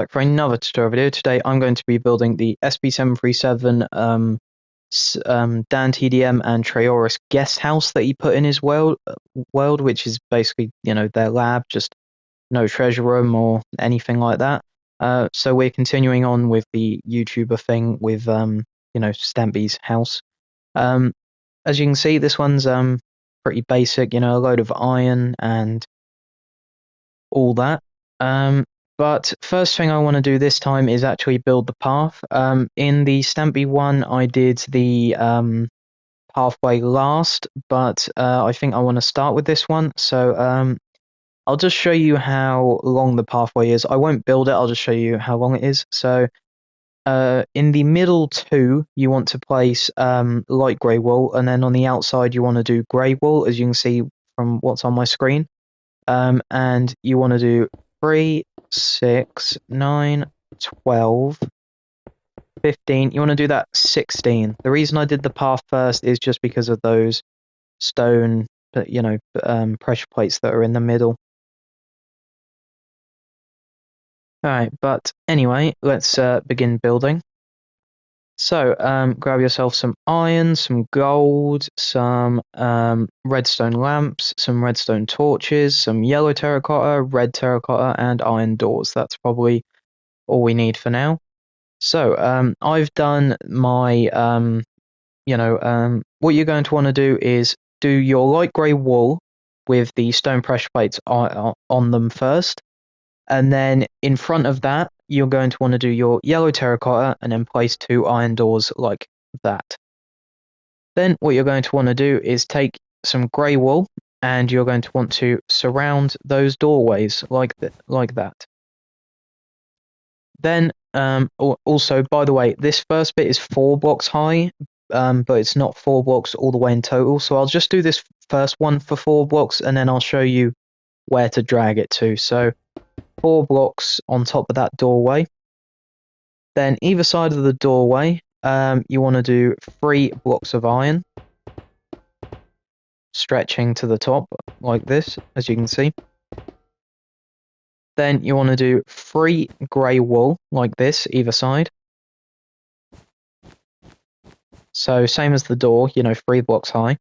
Back for another tutorial video. Today I'm going to be building the Sb737 danTDM and Traoris guest house that he put in his world, which is basically, their lab, just no treasure room or anything like that. So we're continuing on with the YouTuber thing with, Stampy's house. As you can see, this one's pretty basic, a load of iron and all that. But first thing I want to do this time is actually build the path. In the Stampy one, I did the pathway last, but I think I want to start with this one. So I'll just show you how long the pathway is. I won't build it, I'll just show you how long it is. So in the middle two, you want to place light grey wool, and then on the outside you want to do grey wool, as you can see from what's on my screen. And you want to do 3, 6, 9, 12, 15. You want to do that 16. The reason I did the path first is just because of those stone, pressure plates that are in the middle. Alright, but anyway, let's begin building. So, grab yourself some iron, some gold, some redstone lamps, some redstone torches, some yellow terracotta, red terracotta, and iron doors. That's probably all we need for now. So, I've done my, what you're going to want to do is do your light grey wool with the stone pressure plates on them first. And then in front of that, you're going to want to do your yellow terracotta and then place 2 iron doors like that. Then what you're going to want to do is take some grey wool and you're going to want to surround those doorways like that. Then also, by the way, this first bit is 4 blocks high, but it's not 4 blocks all the way in total. So I'll just do this first one for 4 blocks and then I'll show you where to drag it to. So 4 blocks on top of that doorway. Then either side of the doorway, you want to do 3 blocks of iron, stretching to the top like this, as you can see. Then you want to do 3 grey wool like this, either side. So same as the door, 3 blocks high.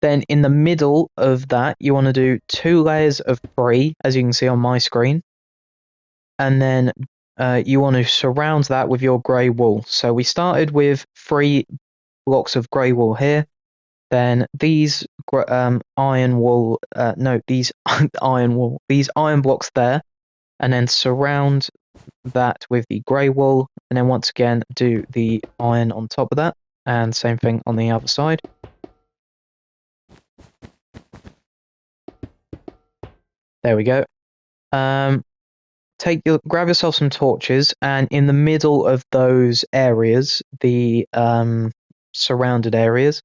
Then in the middle of that, you want to do 2 layers of 3, as you can see on my screen. And then you want to surround that with your grey wool. So we started with 3 blocks of grey wool here. Then these iron blocks there, and then surround that with the grey wool, and then once again do the iron on top of that, and same thing on the other side. There we go. Grab yourself some torches, and in the middle of those areas, the surrounded areas,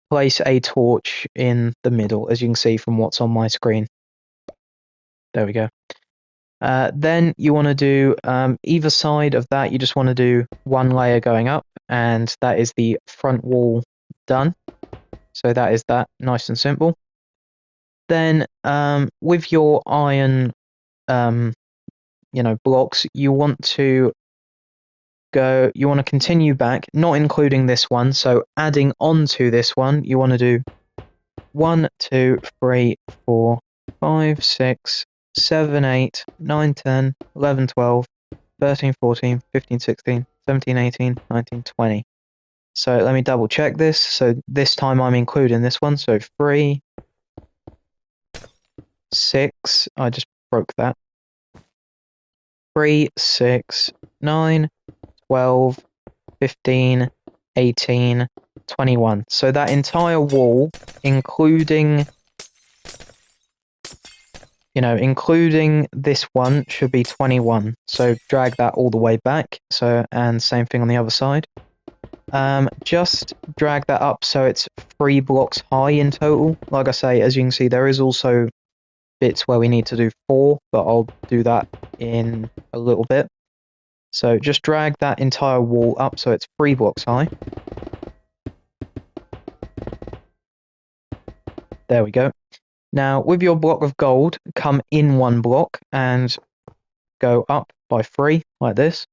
place a torch in the middle, as you can see from what's on my screen. There we go. Then you want to do either side of that, you just want to do 1 layer going up, and that is the front wall done. So that is that, nice and simple. Then with your iron blocks, you want to continue back, not including this one, so adding on to this one, you want to do 1, 2, 3, 4, 5, 6, 7, 8, 9, 10, 11, 12, 13, 14, 15, 16, 17, 18, 19, 20. So let me double check this. So this time I'm including this one, so 3, 6, I just broke that. 3, 6, 9, 12, 15, 18, 21. So that entire wall, including this one, should be 21. So drag that all the way back. So, and same thing on the other side. Just drag that up so it's 3 blocks high in total. Like I say, as you can see, there is also bits where we need to do 4, but I'll do that in a little bit. So just drag that entire wall up so it's 3 blocks high. There we go. Now with your block of gold, come in 1 block and go up by 3, like this.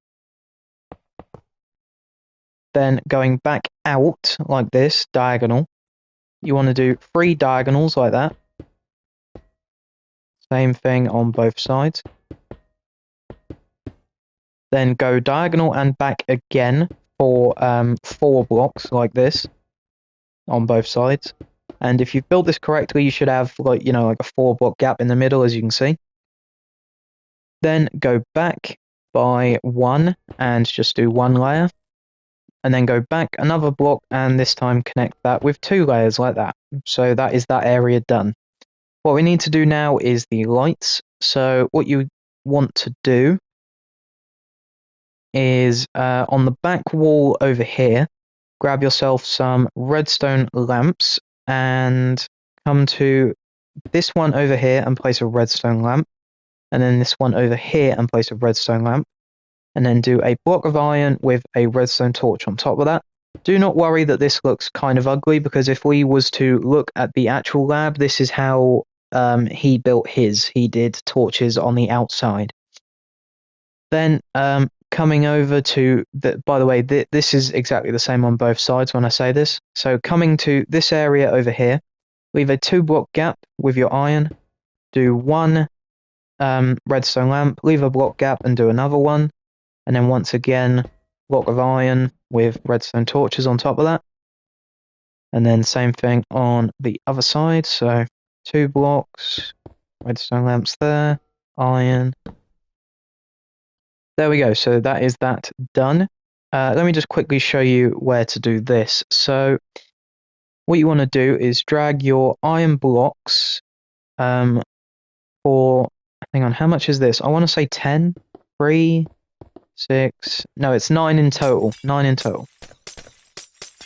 Then going back out like this, diagonal, you want to do 3 diagonals like that. Same thing on both sides. Then go diagonal and back again for 4 blocks like this on both sides. And if you've built this correctly, you should have like a 4-block gap in the middle, as you can see. Then go back by 1 and just do 1 layer. And then go back another block and this time connect that with 2 layers like that. So that is that area done. What we need to do now is the lights. So what you want to do is on the back wall over here, grab yourself some redstone lamps and come to this one over here and place a redstone lamp. And then this one over here and place a redstone lamp. And then do a block of iron with a redstone torch on top of that. Do not worry that this looks kind of ugly, because if we was to look at the actual lab, this is how he built his. He did torches on the outside. Then coming over to, by the way, this is exactly the same on both sides when I say this. So coming to this area over here, leave a 2-block gap with your iron. Do 1 redstone lamp, leave a block gap and do another one. And then once again, block of iron with redstone torches on top of that. And then same thing on the other side. So 2 blocks, redstone lamps there, iron. There we go. So that is that done. Let me just quickly show you where to do this. So what you want to do is drag your iron blocks for, hang on, how much is this? I want to say 10, 3, 6, no, it's 9 in total. 9 in total.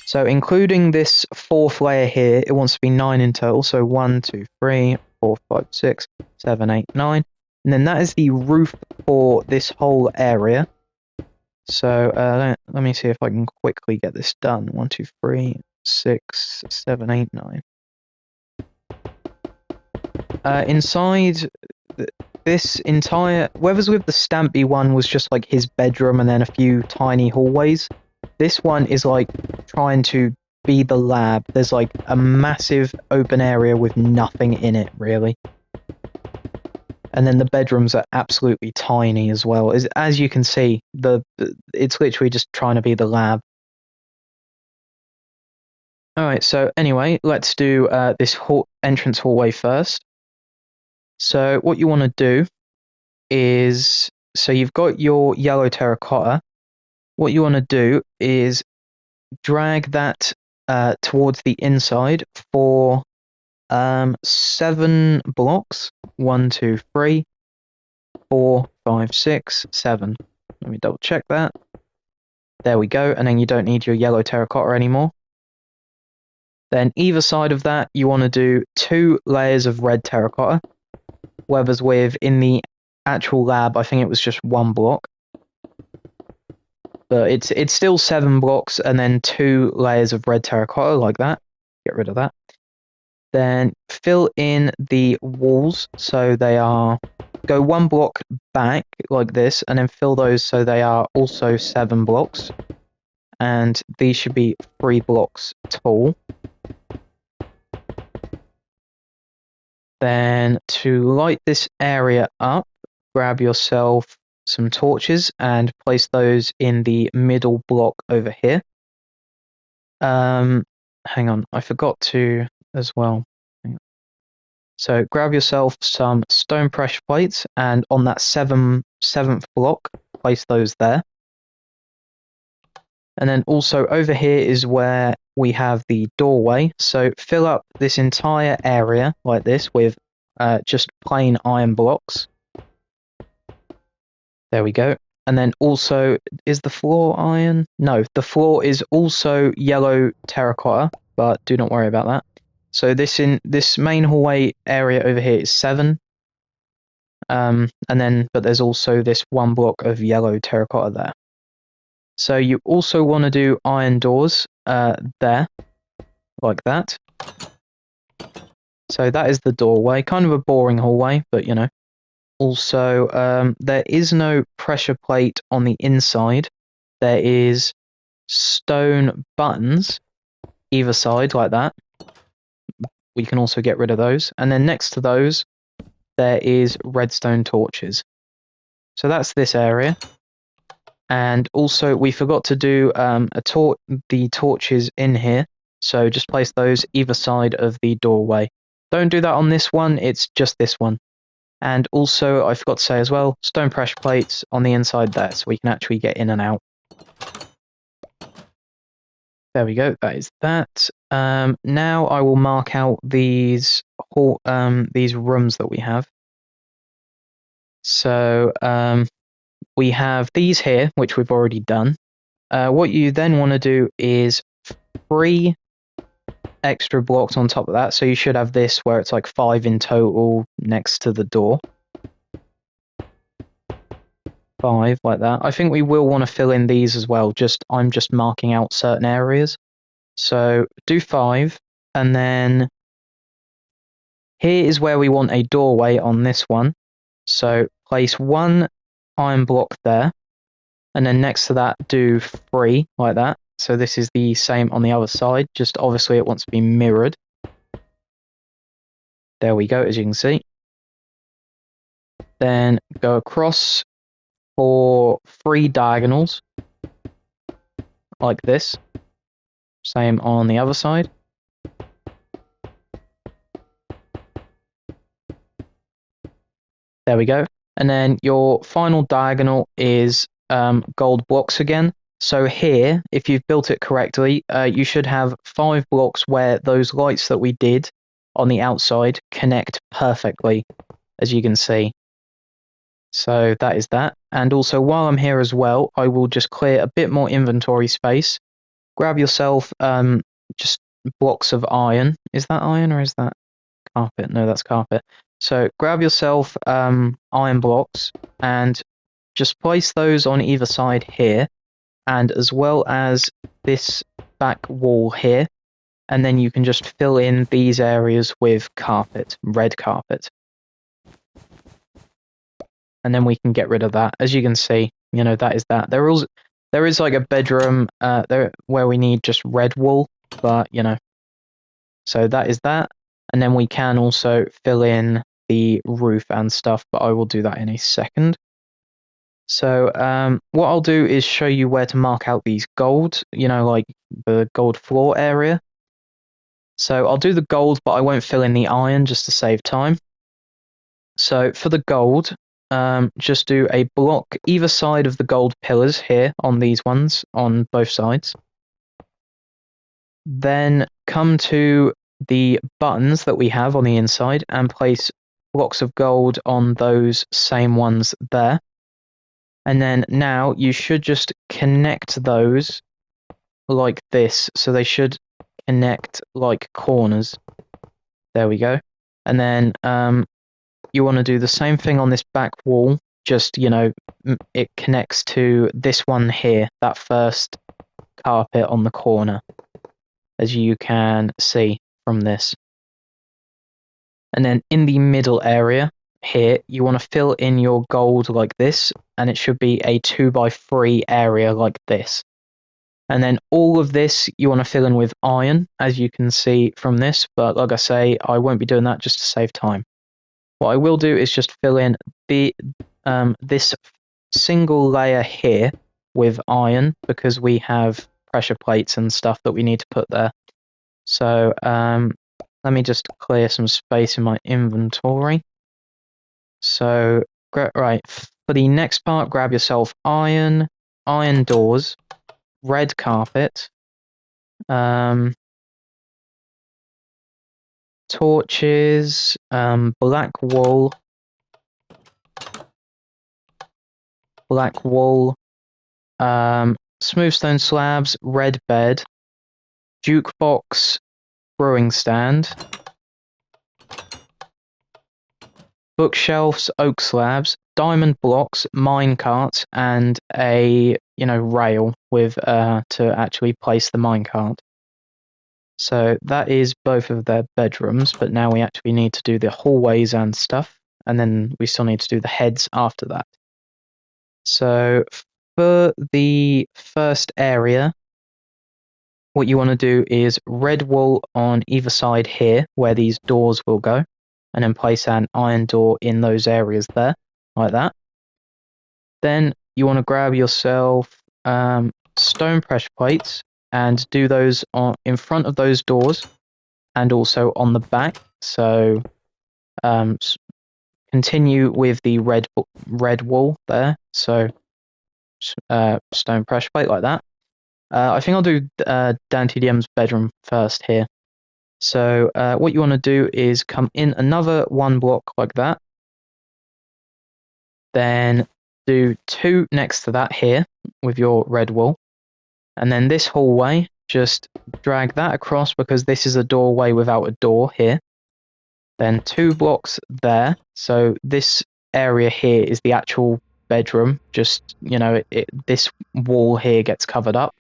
So including this 4th layer here, it wants to be 9 in total. So 1, 2, 3, 4, 5, 6, 7, 8, 9. And then that is the roof for this whole area. So let me see if I can quickly get this done. 1, 2, 3, 6, 7, 8, 9. Inside this entire, whoever's with the Stampy one was just like his bedroom and then a few tiny hallways. This one is like trying to be the lab. There's like a massive open area with nothing in it, really. And then the bedrooms are absolutely tiny as well. As you can see, it's literally just trying to be the lab. Alright, so anyway, let's do this entrance hallway first. So what you want to do is, so you've got your yellow terracotta. What you want to do is drag that towards the inside for 7 blocks. 1, 2, 3, 4, 5, 6, 7. Let me double check that. There we go, and then you don't need your yellow terracotta anymore. Then either side of that, you want to do 2 layers of red terracotta. Whoever's with in the actual lab, I think it was just 1 block. But it's still 7 blocks and then 2 layers of red terracotta like that. Get rid of that. Then fill in the walls so they are, go 1 block back like this, and then fill those so they are also 7 blocks. And these should be 3 blocks tall. Then to light this area up, grab yourself some torches and place those in the middle block over here. Hang on, I forgot to as well. So grab yourself some stone pressure plates and on that 7th block, place those there. And then also over here is where we have the doorway. So fill up this entire area like this with just plain iron blocks. There we go. And then also, is the floor iron? No, the floor is also yellow terracotta, but do not worry about that. So this main hallway area over here is 7. And then, but there's also this 1 block of yellow terracotta there. So you also want to do iron doors there, like that. So that is the doorway. Kind of a boring hallway, but you know. Also, there is no pressure plate on the inside. There is stone buttons either side like that. We can also get rid of those. And then next to those, there is redstone torches. So that's this area. And also, we forgot to do the torches in here. So just place those either side of the doorway. Don't do that on this one, it's just this one. And also, I forgot to say as well, stone pressure plates on the inside there, so we can actually get in and out. There we go, that is that. Now I will mark out these rooms that we have. So we have these here, which we've already done. What you then want to do is 3 extra blocks on top of that. So you should have this where it's like 5 in total next to the door. 5 like that. I think we will want to fill in these as well. I'm just marking out certain areas. So do 5, and then here is where we want a doorway on this one. So place 1 iron block there, and then next to that do 3 like that. So this is the same on the other side, just obviously it wants to be mirrored. There we go, as you can see. Then go across for 3 diagonals, like this. Same on the other side. There we go. And then your final diagonal is gold blocks again. So here, if you've built it correctly, you should have 5 blocks where those lights that we did on the outside connect perfectly, as you can see. So that is that. And also, while I'm here as well, I will just clear a bit more inventory space. Grab yourself just blocks of iron. Is that iron or is that carpet? No, that's carpet. So grab yourself iron blocks and just place those on either side here, and as well as this back wall here, and then you can just fill in these areas with carpet, red carpet. And then we can get rid of that. As you can see, you know, that is that. There is like a bedroom there where we need just red wool, but you know. So that is that. And then we can also fill in the roof and stuff, but I will do that in a second. So what I'll do is show you where to mark out these gold, you know, like the gold floor area. So I'll do the gold, but I won't fill in the iron just to save time. So for the gold, just do a block either side of the gold pillars here on these ones, on both sides. Then come to the buttons that we have on the inside and place blocks of gold on those same ones there. And then now you should just connect those like this. So they should connect like corners. There we go. And then you want to do the same thing on this back wall. Just, you know, it connects to this one here, that first carpet on the corner, as you can see from this. And then in the middle area here, you want to fill in your gold like this, and it should be a 2x3 area like this. And then all of this you want to fill in with iron, as you can see from this, but like I say, I won't be doing that just to save time. What I will do is just fill in this single layer here with iron, because we have pressure plates and stuff that we need to put there. So let me just clear some space in my inventory. So, right, for the next part, grab yourself iron doors, red carpet, torches, black wool, smooth stone slabs, red bed, jukebox, brewing stand, bookshelves, oak slabs, diamond blocks, mine carts, and a rail with to actually place the mine cart. So that is both of their bedrooms, but now we actually need to do the hallways and stuff. and then we still need to do the heads after that. So for the first area, what you want to do is red wool on either side here, where these doors will go, and then place an iron door in those areas there, like that. Then you want to grab yourself stone pressure plates and do those in front of those doors and also on the back. So continue with the red wool there. So stone pressure plate like that. I think I'll do danTDM's bedroom first here. So what you want to do is come in another 1 block like that. Then do 2 next to that here with your red wool. And then this hallway, just drag that across because this is a doorway without a door here. Then 2 blocks there. So this area here is the actual bedroom. Just, you know, this wall here gets covered up.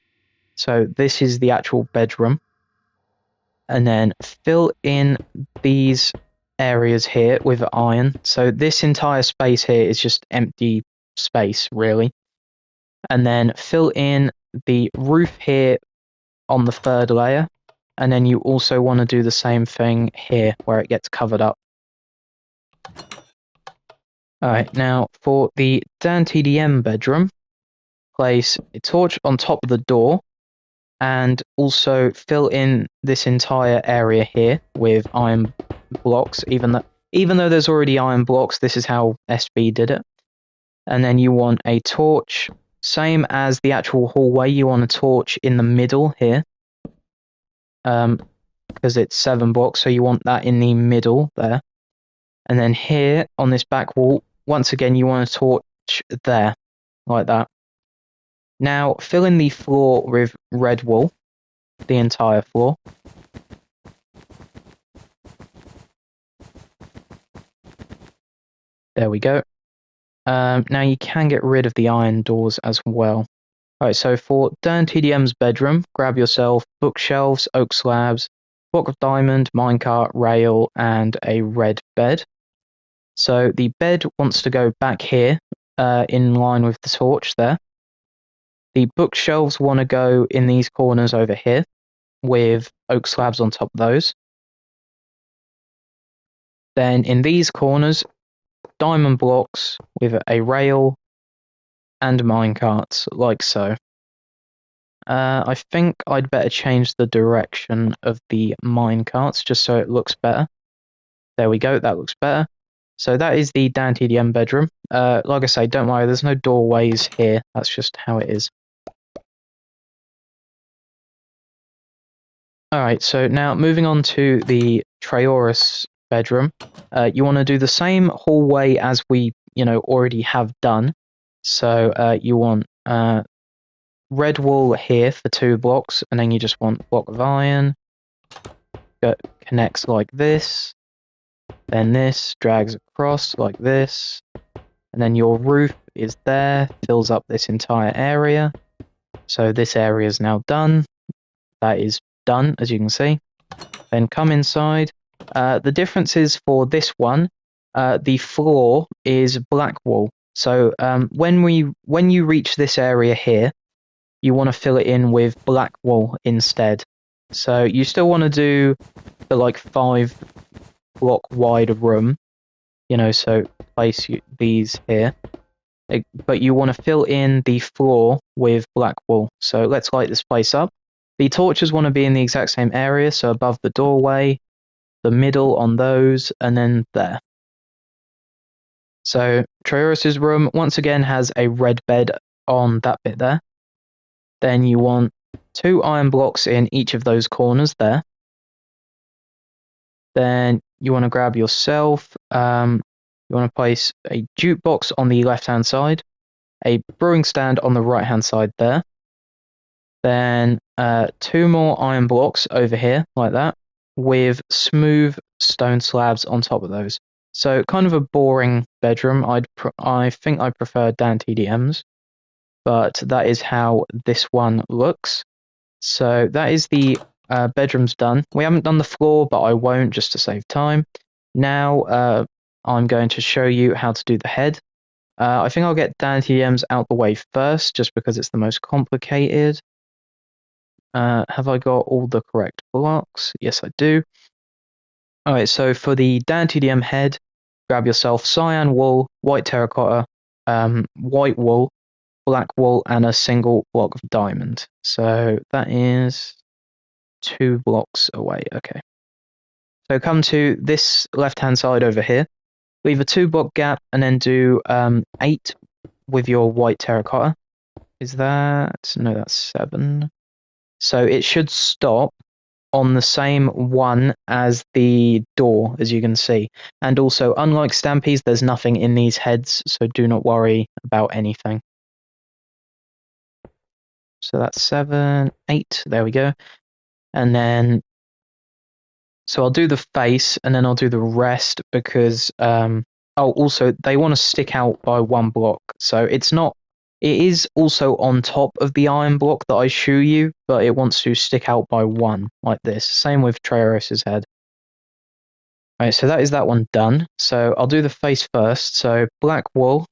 So this is the actual bedroom. And then fill in these areas here with iron. So this entire space here is just empty space, really. And then fill in the roof here on the 3rd layer. And then you also want to do the same thing here where it gets covered up. Alright, now for the danTDM bedroom, place a torch on top of the door and also fill in this entire area here with iron blocks, even though there's already iron blocks, this is how SB did it. And then you want a torch, same as the actual hallway, you want a torch in the middle here. Because it's 7 blocks, so you want that in the middle there. And then here on this back wall, once again, you want a torch there, like that. Now fill in the floor with red wool, the entire floor. There we go. Now you can get rid of the iron doors as well. Alright, so for danTDM's bedroom, grab yourself bookshelves, oak slabs, block of diamond, minecart, rail, and a red bed. So the bed wants to go back here, in line with the torch there. The bookshelves want to go in these corners over here, with oak slabs on top of those. Then in these corners, diamond blocks with a rail and minecarts, like so. I think I'd better change the direction of the minecarts just so it looks better. There we go, that looks better. So that is the danTDM bedroom. Like I say, don't worry, there's no doorways here. That's just how it is. Alright, so now moving on to the Trayaurus bedroom. You want to do the same hallway as we, already have done. So you want red wool here for 2 blocks, and then you just want block of iron. Connects like this. Then this drags across like this. And then your roof is there, fills up this entire area. So this area is now done. That is done, as you can see. Then come inside. The difference is for this one, the floor is black wool. So when you reach this area here, you want to fill it in with black wool instead. So you still want to do the 5 block wide room, so place these here. But you want to fill in the floor with black wool. So let's light this place up. The torches want to be in the exact same area, so above the doorway, the middle on those, and then there. So Trayaurus' room once again has a red bed on that bit there. Then you want 2 iron blocks in each of those corners there. Then you want to grab yourself, you want to place a jukebox on the left-hand side, a brewing stand on the right-hand side there. Then 2 more iron blocks over here, like that, with smooth stone slabs on top of those. So kind of a boring bedroom. I think I prefer danTDMs, but that is how this one looks. So that is the bedroom's done. We haven't done the floor, but I won't just to save time. Now I'm going to show you how to do the head. I think I'll get danTDMs out the way first, just because it's the most complicated. Have I got all the correct blocks? Yes, I do. Alright, so for the danTDM head, grab yourself cyan wool, white terracotta, white wool, black wool, and a single block of diamond. So that is 2 blocks away. Okay. So come to this left-hand side over here, leave a 2-block gap, and then do 8 with your white terracotta. Is that... no, that's 7. So it should stop on the same one as the door, as you can see. And also, unlike Stampies, there's nothing in these heads, so do not worry about anything. So that's 7, 8, there we go. And then, so I'll do the face, and then I'll do the rest, because, oh, also, they want to stick out by 1 block, so it's not, it is also on top of the iron block that I show you, but it wants to stick out by 1, like this. Same with Trayaurus's head. Right, so that is that one done. So I'll do the face first. So black wool,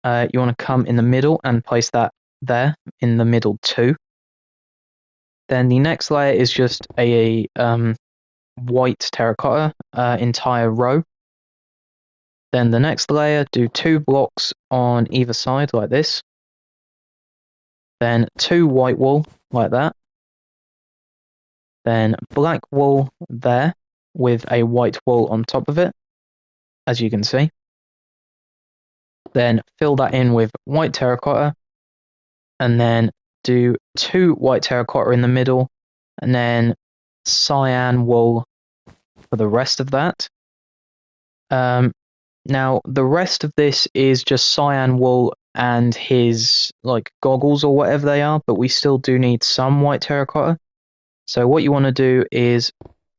you want to come in the middle and place that there in the middle too. Then the next layer is just a white terracotta entire row. Then the next layer, do 2 blocks on either side like this. Then 2 white wool like that. Then black wool there with a white wool on top of it, as you can see. Then fill that in with white terracotta, and then do 2 white terracotta in the middle, and then cyan wool for the rest of that. Now, the rest of this is just cyan wool and his like goggles or whatever they are, but we still do need some white terracotta. So what you want to do is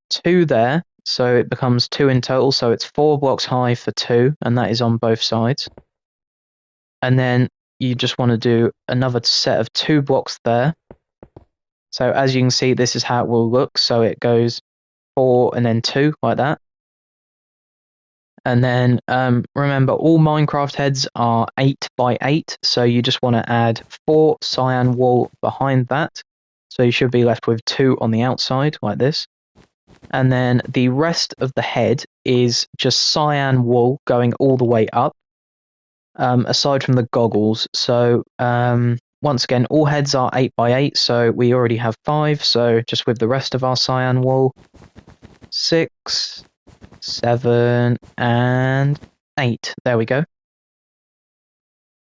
2 there, so it becomes 2 in total, so it's 4 blocks high for 2, and that is on both sides. And then you just want to do another set of 2 blocks there. So as you can see, this is how it will look. So it goes 4 and then 2 like that. And then remember, all Minecraft heads are 8 by 8, so you just want to add 4 cyan wool behind that. So you should be left with 2 on the outside like this. And then the rest of the head is just cyan wool going all the way up, aside from the goggles. So once again, all heads are 8 by 8, so we already have 5. So just with the rest of our cyan wool, 6, 7, and 8. There we go.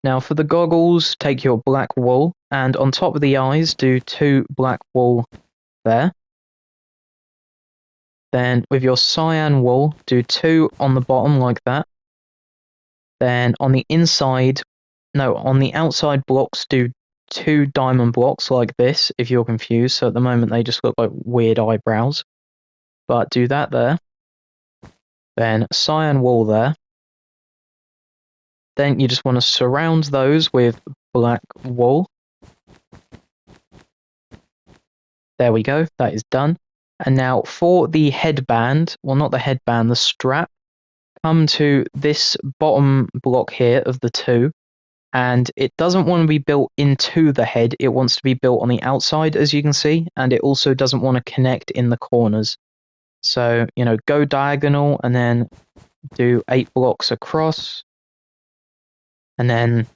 Now for the goggles, take your black wool, and on top of the eyes, do 2 black wool there. Then with your cyan wool, do 2 on the bottom like that. Then on the inside, no, on the outside blocks, do 2 diamond blocks like this, if you're confused. So at the moment, they just look like weird eyebrows. But do that there. Then cyan wool there. Then you just want to surround those with black wool. There we go, that is done. And now for the headband, well, not the headband, the strap, come to this bottom block here of the 2, and it doesn't want to be built into the head, it wants to be built on the outside, as you can see, and it also doesn't want to connect in the corners. So, you know, go diagonal and then do 8 blocks across, and then,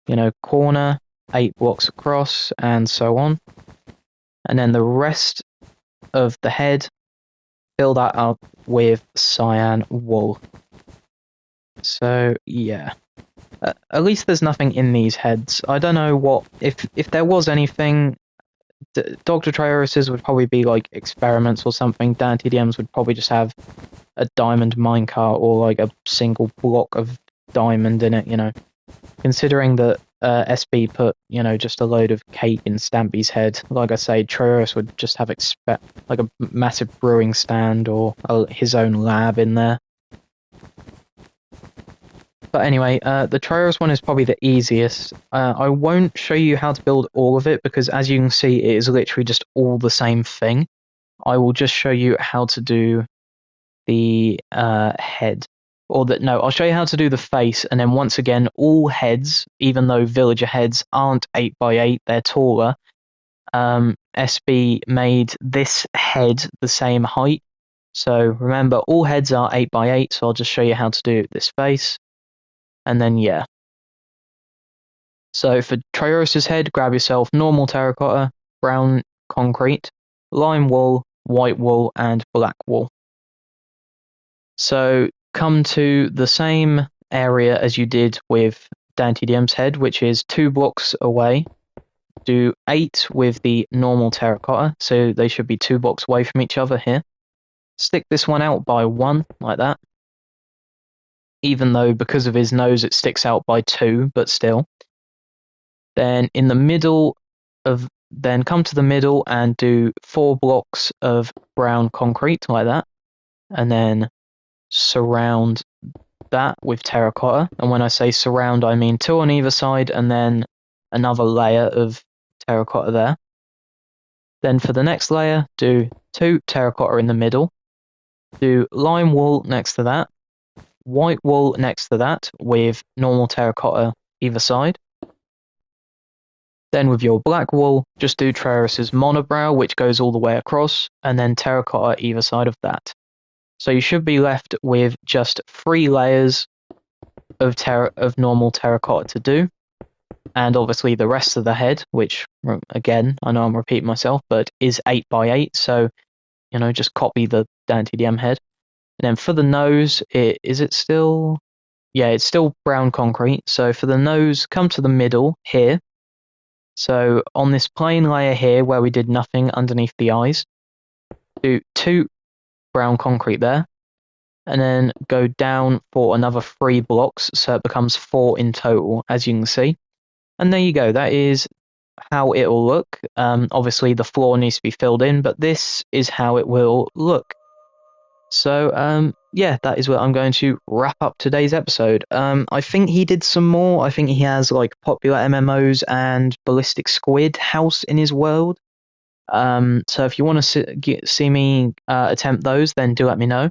you know, corner, 8 blocks across, and so on. And then the rest of the head, fill that up with cyan wool. So yeah, at least there's nothing in these heads. I don't know what, if there was anything, Dr. Trayaurus's would probably be like experiments or something. danTDMs would probably just have a diamond minecart or like a single block of diamond in it, you know. Considering that SB put, you know, just a load of cake in Stampy's head, like I say, Trayaurus would just have like a massive brewing stand or his own lab in there. But anyway, the Trayaurus one is probably the easiest. I won't show you how to build all of it because, as you can see, it is literally just all the same thing. I will just show you how to do the head. no, I'll show you how to do the face, and then once again, all heads, even though villager heads aren't 8x8, they're taller. SB made this head the same height. So remember, all heads are 8x8, so I'll just show you how to do this face. And then, yeah. So for Trios's head, grab yourself normal terracotta, brown concrete, lime wool, white wool, and black wool. So come to the same area as you did with danTDM's head, which is 2 blocks away. Do 8 with the normal terracotta, so they should be 2 blocks away from each other here. Stick this one out by 1, like that. Even though because of his nose it sticks out by 2, but still. Then in the middle of, then come to the middle and do 4 blocks of brown concrete, like that. And then surround that with terracotta. And when I say surround, I mean 2 on either side and then another layer of terracotta there. Then for the next layer, do 2 terracotta in the middle. Do lime wool next to that, white wool next to that with normal terracotta either side. Then with your black wool, just do Traeris's monobrow, which goes all the way across, and then terracotta either side of that. So you should be left with just 3 layers of normal terracotta to do, and obviously the rest of the head, which again I know I'm repeating myself, but is 8x8. So just copy the danTDM head. And then for the nose, it's still brown concrete. So for the nose, come to the middle here. So on this plain layer here where we did nothing underneath the eyes, do 2 brown concrete there, and then go down for another 3 blocks, so it becomes 4 in total, as you can see. And there you go, that is how it will look. Obviously the floor needs to be filled in, but this is how it will look. So yeah, that is where I'm going to wrap up today's episode. I think he did some more. I think he has like popular MMOs and ballistic squid house in his world. So if you want to see me attempt those, then do let me know.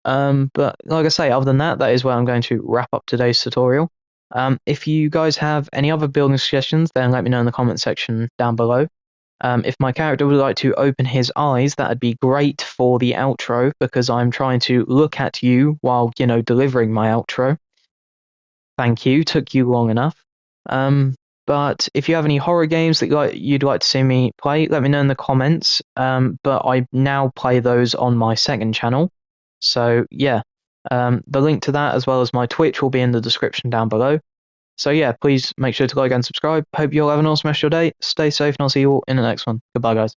But like I say, other than that, that is where I'm going to wrap up today's tutorial. If you guys have any other building suggestions, then let me know in the comment section down below. If my character would like to open his eyes, that'd be great for the outro, because I'm trying to look at you while, delivering my outro. Thank you, took you long enough. But if you have any horror games that you'd like to see me play, let me know in the comments. But I now play those on my second channel. So yeah, the link to that as well as my Twitch will be in the description down below. So yeah, please make sure to like and subscribe. Hope you all have an awesome rest of your day. Stay safe and I'll see you all in the next one. Goodbye, guys.